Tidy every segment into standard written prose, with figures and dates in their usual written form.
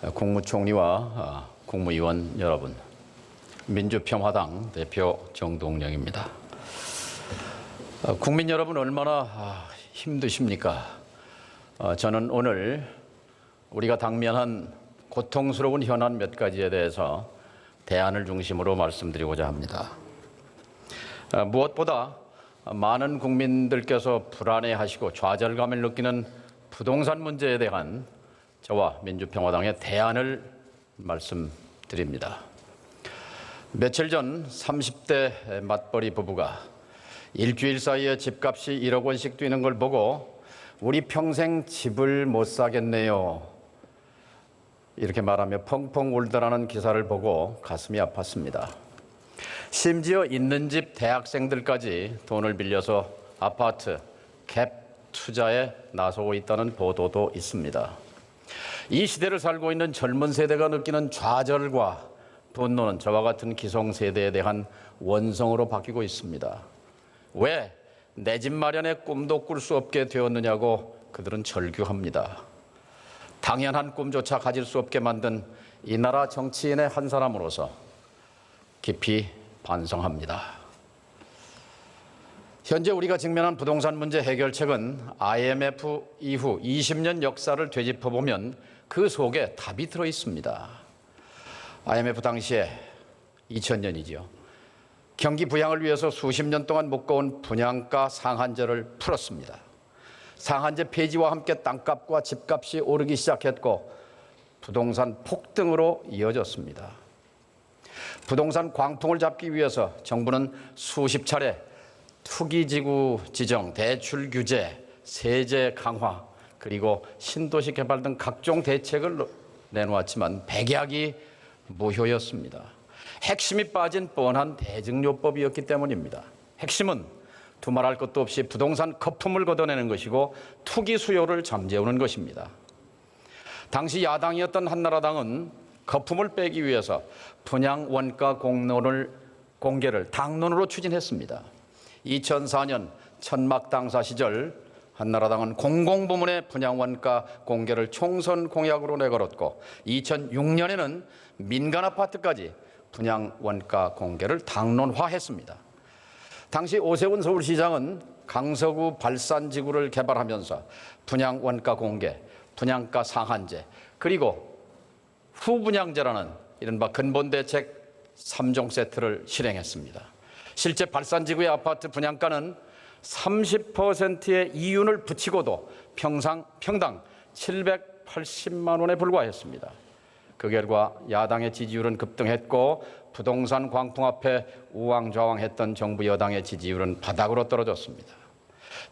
국무총리와 국무위원 여러분, 민주평화당 대표 정동영입니다. 국민 여러분 얼마나 힘드십니까? 저는 오늘 우리가 당면한 고통스러운 현안 몇 가지에 대해서 대안을 중심으로 말씀드리고자 합니다. 무엇보다 많은 국민들께서 불안해하시고 좌절감을 느끼는 부동산 문제에 대한 저와 민주평화당의 대안을 말씀드립니다. 며칠 전 30대 맞벌이 부부가 일주일 사이에 집값이 1억 원씩 뛰는 걸 보고 우리 평생 집을 못 사겠네요, 이렇게 말하며 펑펑 울더라는 기사를 보고 가슴이 아팠습니다. 심지어 있는 집 대학생들까지 돈을 빌려서 아파트 갭 투자에 나서고 있다는 보도도 있습니다. 이 시대를 살고 있는 젊은 세대가 느끼는 좌절과 분노는 저와 같은 기성세대에 대한 원성으로 바뀌고 있습니다. 왜 내 집 마련의 꿈도 꿀 수 없게 되었느냐고 그들은 절규합니다. 당연한 꿈조차 가질 수 없게 만든 이 나라 정치인의 한 사람으로서 깊이 반성합니다. 현재 우리가 직면한 부동산 문제 해결책은 IMF 이후 20년 역사를 되짚어보면 그 속에 답이 들어있습니다. IMF 당시에 2000년이지요. 경기 부양을 위해서 수십 년 동안 묶어온 분양가 상한제를 풀었습니다. 상한제 폐지와 함께 땅값과 집값이 오르기 시작했고 부동산 폭등으로 이어졌습니다. 부동산 광풍을 잡기 위해서 정부는 수십 차례 투기지구 지정, 대출 규제, 세제 강화, 그리고 신도시 개발 등 각종 대책을 내놓았지만 백약이 무효였습니다. 핵심이 빠진 뻔한 대증요법이었기 때문입니다. 핵심은 두말할 것도 없이 부동산 거품을 걷어내는 것이고 투기 수요를 잠재우는 것입니다. 당시 야당이었던 한나라당은 거품을 빼기 위해서 분양 원가 공개를 당론으로 추진했습니다. 2004년 천막 당사 시절 한나라당은 공공부문의 분양원가 공개를 총선 공약으로 내걸었고 2006년에는 민간 아파트까지 분양원가 공개를 당론화했습니다. 당시 오세훈 서울시장은 강서구 발산지구를 개발하면서 분양원가 공개, 분양가 상한제, 그리고 후분양제라는 이른바 근본대책 3종 세트를 실행했습니다. 실제 발산지구의 아파트 분양가는 30%의 이윤을 붙이고도 평당 780만 원에 불과했습니다. 그 결과 야당의 지지율은 급등했고 부동산 광풍 앞에 우왕좌왕했던 정부 여당의 지지율은 바닥으로 떨어졌습니다.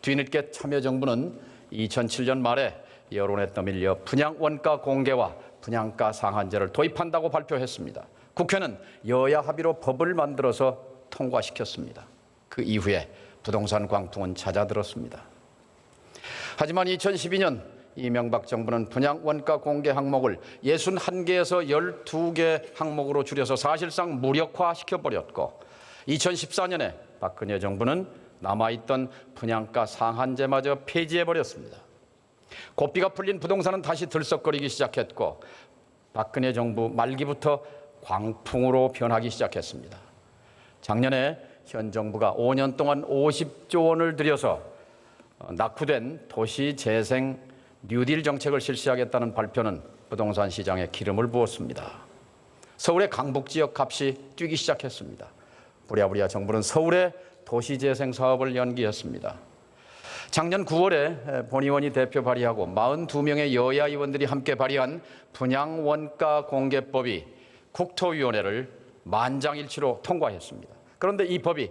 뒤늦게 참여정부는 2007년 말에 여론에 떠밀려 분양원가 공개와 분양가 상한제를 도입한다고 발표했습니다. 국회는 여야 합의로 법을 만들어서 통과시켰습니다. 그 이후에 부동산 광풍은 잦아들었습니다. 하지만 2012년 이명박 정부는 분양원가 공개 항목을 61개에서 12개 항목으로 줄여서 사실상 무력화시켜버렸고 2014년에 박근혜 정부는 남아있던 분양가 상한제마저 폐지해버렸습니다. 고삐가 풀린 부동산은 다시 들썩거리기 시작했고 박근혜 정부 말기부터 광풍으로 변하기 시작했습니다. 작년에 현 정부가 5년 동안 50조 원을 들여서 낙후된 도시재생 뉴딜 정책을 실시하겠다는 발표는 부동산 시장에 기름을 부었습니다. 서울의 강북지역 값이 뛰기 시작했습니다. 부랴부랴 정부는 서울의 도시재생 사업을 연기했습니다. 작년 9월에 본의원이 대표 발의하고 42명의 여야 의원들이 함께 발의한 분양원가 공개법이 국토위원회를 만장일치로 통과했습니다. 그런데 이 법이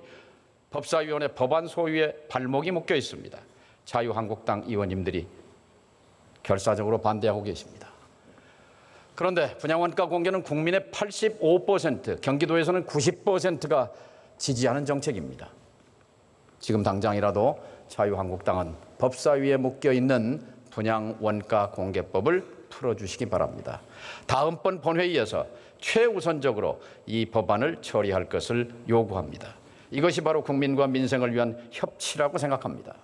법사위원회 법안 소위에 발목이 묶여 있습니다. 자유한국당 의원님들이 결사적으로 반대하고 계십니다. 그런데 분양원가 공개는 국민의 85%, 경기도에서는 90%가 지지하는 정책입니다. 지금 당장이라도 자유한국당은 법사위에 묶여있는 분양원가 공개법을 풀어주시기 바랍니다. 다음번 본회의에서 최우선적으로 이 법안을 처리할 것을 요구합니다. 이것이 바로 국민과 민생을 위한 협치라고 생각합니다.